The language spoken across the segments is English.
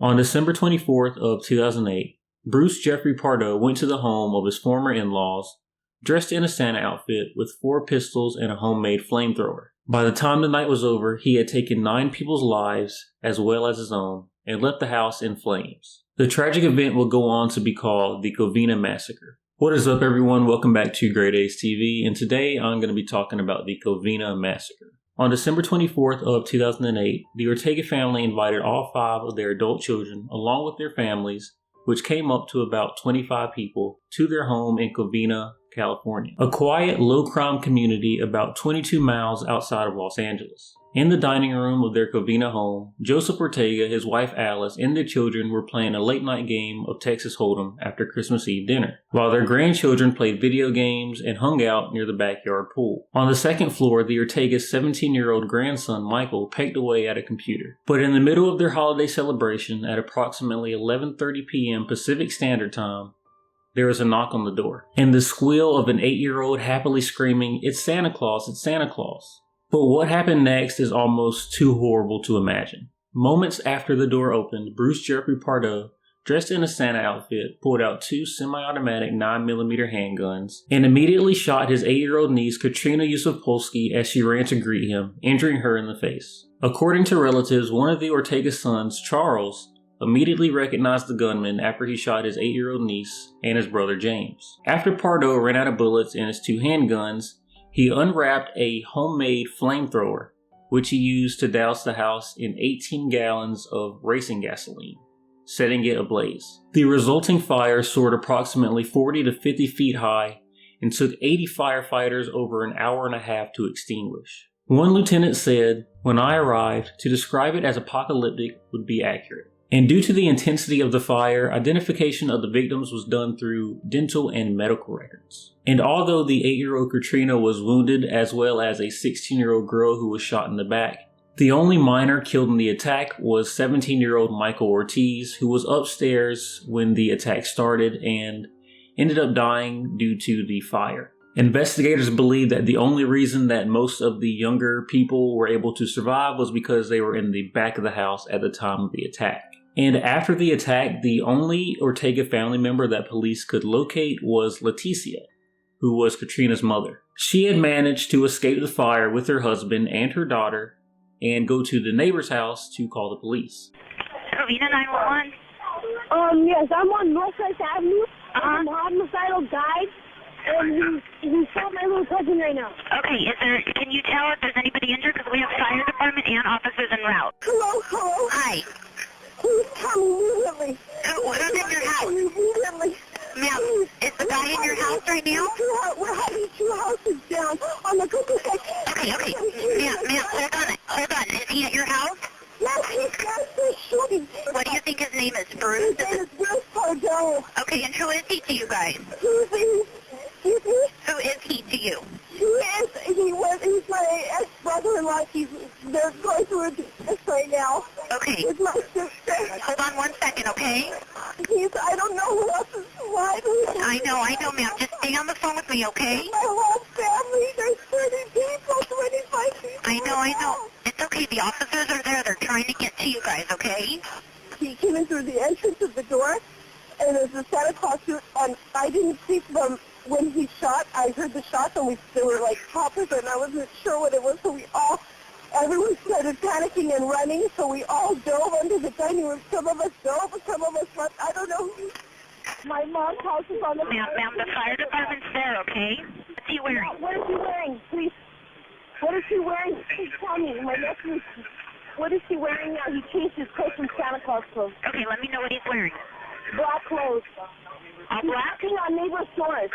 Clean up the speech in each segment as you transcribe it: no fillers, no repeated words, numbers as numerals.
On December 24th of 2008, Bruce Jeffrey Pardo went to the home of his former in-laws, dressed in a Santa outfit with 4 pistols and a homemade flamethrower. By the time the night was over, he had taken 9 people's lives, as well as his own, and left the house in flames. The tragic event will go on to be called the Covina Massacre. What is up, everyone? Welcome back to GrayDays TV, and today I'm going to be talking about the Covina Massacre. On December 24th of 2008, the Ortega family invited all 5 of their adult children, along with their families, which came up to about 25 people, to their home in Covina, California, a quiet, low-crime community about 22 miles outside of Los Angeles. In the dining room of their Covina home, Joseph Ortega, his wife Alice, and their children were playing a late-night game of Texas Hold'em after Christmas Eve dinner, while their grandchildren played video games and hung out near the backyard pool. On the second floor, the Ortega's 17-year-old grandson Michael pecked away at a computer. But in the middle of their holiday celebration, at approximately 11:30 p.m. Pacific Standard Time, there was a knock on the door, and the squeal of an 8-year-old happily screaming, "It's Santa Claus, it's Santa Claus." But what happened next is almost too horrible to imagine. Moments after the door opened, Bruce Jeffrey Pardo, dressed in a Santa outfit, pulled out 2 semi-automatic 9mm handguns and immediately shot his 8-year-old niece Katrina Yusufpolsky as she ran to greet him, injuring her in the face. According to relatives, one of the Ortega sons, Charles, immediately recognized the gunman after he shot his 8-year-old niece and his brother James. After Pardo ran out of bullets in his 2 handguns, he unwrapped a homemade flamethrower, which he used to douse the house in 18 gallons of racing gasoline, setting it ablaze. The resulting fire soared approximately 40 to 50 feet high and took 80 firefighters over an hour and a half to extinguish. One lieutenant said, "When I arrived, to describe it as apocalyptic would be accurate." And due to the intensity of the fire, identification of the victims was done through dental and medical records. And although the 8-year-old Katrina was wounded, as well as a 16-year-old girl who was shot in the back, the only minor killed in the attack was 17-year-old Michael Ortiz, who was upstairs when the attack started and ended up dying due to the fire. Investigators believe that the only reason that most of the younger people were able to survive was because they were in the back of the house at the time of the attack. And after the attack, the only Ortega family member that police could locate was Leticia, who was Katrina's mother. She had managed to escape the fire with her husband and her daughter and go to the neighbor's house to call the police. Covina 911? Yes, I'm on Northwest Avenue. I'm a homicidal guy, and he shot my little cousin right now. Okay, can you tell if there's anybody injured? Because we have fire department and officers en route. Hello? Hi. Please come immediately. Who's in your house? Immediately. Ma'am, is the guy in your house right now? We're having 2 houses down on the cookie section. Okay. Ma'am, hold on. Is he at your house? Yes, he's shooting. What do you think his name is, Bruce? His name is Bruce Pardo. Okay, and who is he to you guys? Excuse me? Who is he to you? He's my ex-brother-in-law. They're going through a divorce right now. Okay. With my sister. Hold on 1 second, okay? I don't know who else is alive. I know, ma'am. Just stay on the phone with me, okay? My whole family, there's 30 people, 25 people. I know. It's okay. The officers are there. They're trying to get to you guys, okay? He came in through the entrance of the door, and there's a Santa Claus suit, and I didn't see them when he shot. I heard the shots, and they were like poppers, and I wasn't sure what it was, so everyone started panicking and running, so we all dove under the dining room. Some of us dove, some of us left. I don't know. My mom's house is on the... Ma'am, the fire department's there, okay? What's he wearing? What is he wearing, please? What is he wearing? Please tell me. My nephew, what is he wearing now? He changed his clothes from Santa Claus clothes. Okay, let me know what he's wearing. Black clothes. All black? He's on neighbor's stores.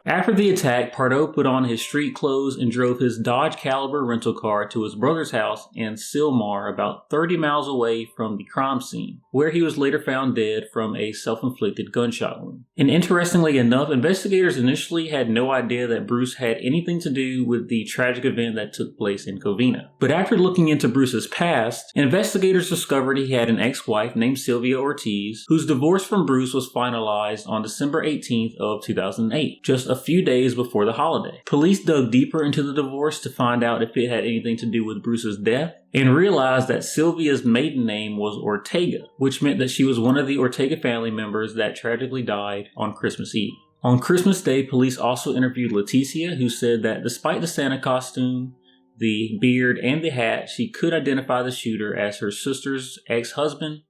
After the attack, Pardo put on his street clothes and drove his Dodge Caliber rental car to his brother's house in Sylmar, about 30 miles away from the crime scene, where he was later found dead from a self-inflicted gunshot wound. And interestingly enough, investigators initially had no idea that Bruce had anything to do with the tragic event that took place in Covina. But after looking into Bruce's past, investigators discovered he had an ex-wife named Sylvia Ortiz, whose divorce from Bruce was finalized on December 18th of 2008, just a a few days before the holiday. Police dug deeper into the divorce to find out if it had anything to do with Bruce's death, and realized that Sylvia's maiden name was Ortega, which meant that she was one of the Ortega family members that tragically died on Christmas Eve. On Christmas Day, police also interviewed Leticia, who said that despite the Santa costume, the beard, and the hat, she could identify the shooter as her sister's ex-husband,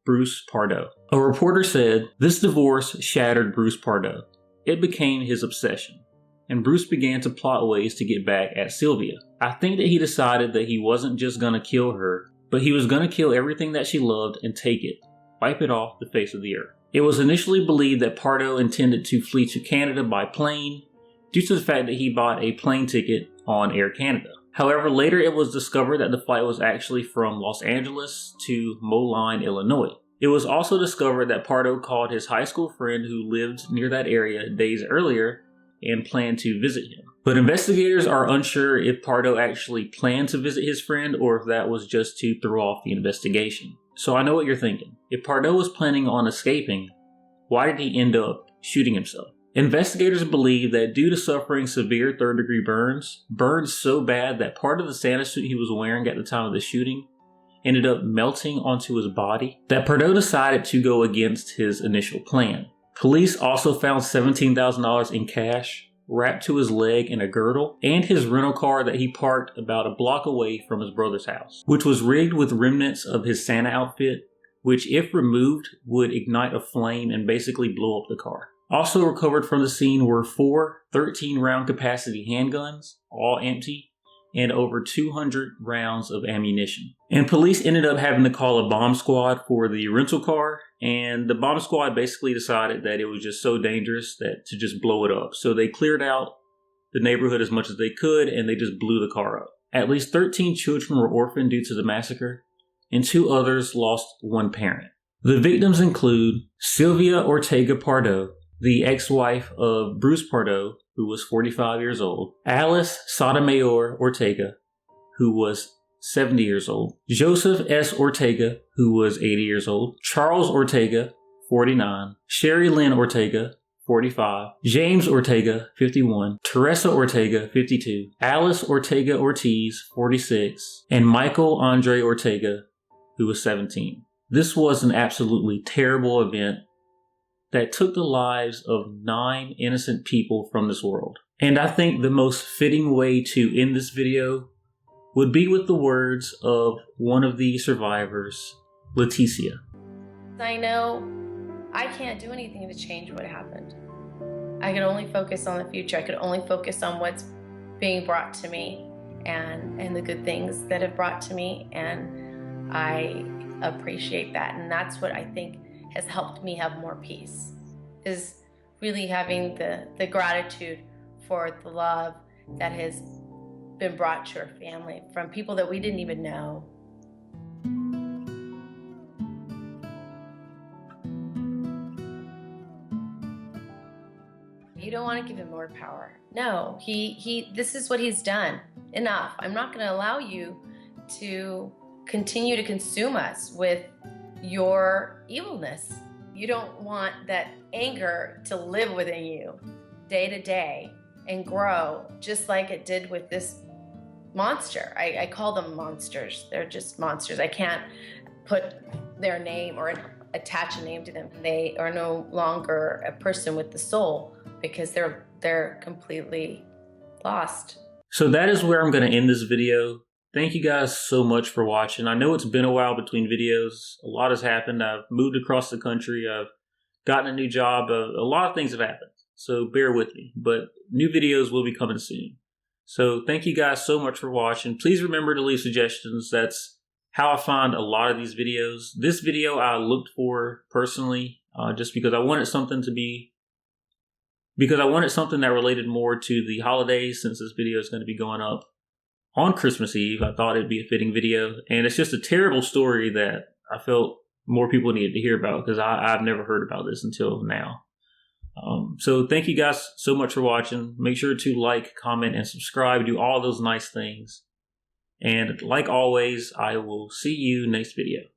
Bruce Pardo. A reporter said, "This divorce shattered Bruce Pardo. It became his obsession, and Bruce began to plot ways to get back at Sylvia. I think that he decided that he wasn't just going to kill her, but he was going to kill everything that she loved and take it, wipe it off the face of the earth." It was initially believed that Pardo intended to flee to Canada by plane due to the fact that he bought a plane ticket on Air Canada. However, later it was discovered that the flight was actually from Los Angeles to Moline, Illinois. It was also discovered that Pardo called his high school friend who lived near that area days earlier and planned to visit him. But investigators are unsure if Pardo actually planned to visit his friend or if that was just to throw off the investigation. So I know what you're thinking. If Pardo was planning on escaping, why did he end up shooting himself? Investigators believe that due to suffering severe third-degree burns so bad that part of the Santa suit he was wearing at the time of the shooting ended up melting onto his body, that Pardo decided to go against his initial plan. Police also found $17,000 in cash wrapped to his leg in a girdle, and his rental car that he parked about a block away from his brother's house, which was rigged with remnants of his Santa outfit, which if removed would ignite a flame and basically blow up the car. Also recovered from the scene were 4 13-round capacity handguns, all empty, and over 200 rounds of ammunition. And police ended up having to call a bomb squad for the rental car, and the bomb squad basically decided that it was just so dangerous that to just blow it up. So they cleared out the neighborhood as much as they could, and they just blew the car up. At least 13 children were orphaned due to the massacre, and 2 others lost one parent. The victims include Sylvia Ortega Pardo, the ex-wife of Bruce Pardo, who was 45 years old, Alice Sotomayor Ortega, who was 70 years old, Joseph S. Ortega, who was 80 years old, Charles Ortega, 49, Sherry Lynn Ortega, 45, James Ortega, 51, Teresa Ortega, 52, Alice Ortega Ortiz, 46, and Michael Andre Ortega, who was 17. This was an absolutely terrible event that took the lives of 9 innocent people from this world. And I think the most fitting way to end this video would be with the words of one of the survivors, Leticia. I know I can't do anything to change what happened. I can only focus on the future. I could only focus on what's being brought to me and the good things that have brought to me, and I appreciate that. And that's what I think has helped me have more peace, is really having the gratitude for the love that has been brought to our family from people that we didn't even know. You don't want to give him more power. No, this is what he's done. Enough. I'm not going to allow you to continue to consume us with your evilness. You don't want that anger to live within you day to day and grow just like it did with this monster. I call them monsters. They're just monsters. I can't put their name or attach a name to them. They are no longer a person with the soul because they're completely lost. So that is where I'm going to end this video. Thank you guys so much for watching. I know it's been a while between videos. A lot has happened. I've moved across the country. I've gotten a new job. A lot of things have happened. So bear with me. But new videos will be coming soon. So thank you guys so much for watching. Please remember to leave suggestions. That's how I find a lot of these videos. This video I looked for personally just because I wanted something that related more to the holidays, since this video is going to be going up on Christmas Eve. I thought it'd be a fitting video, and it's just a terrible story that I felt more people needed to hear about because I've never heard about this until now. So thank you guys so much for watching. Make sure to like, comment, and subscribe. Do all those nice things. And like always, I will see you next video.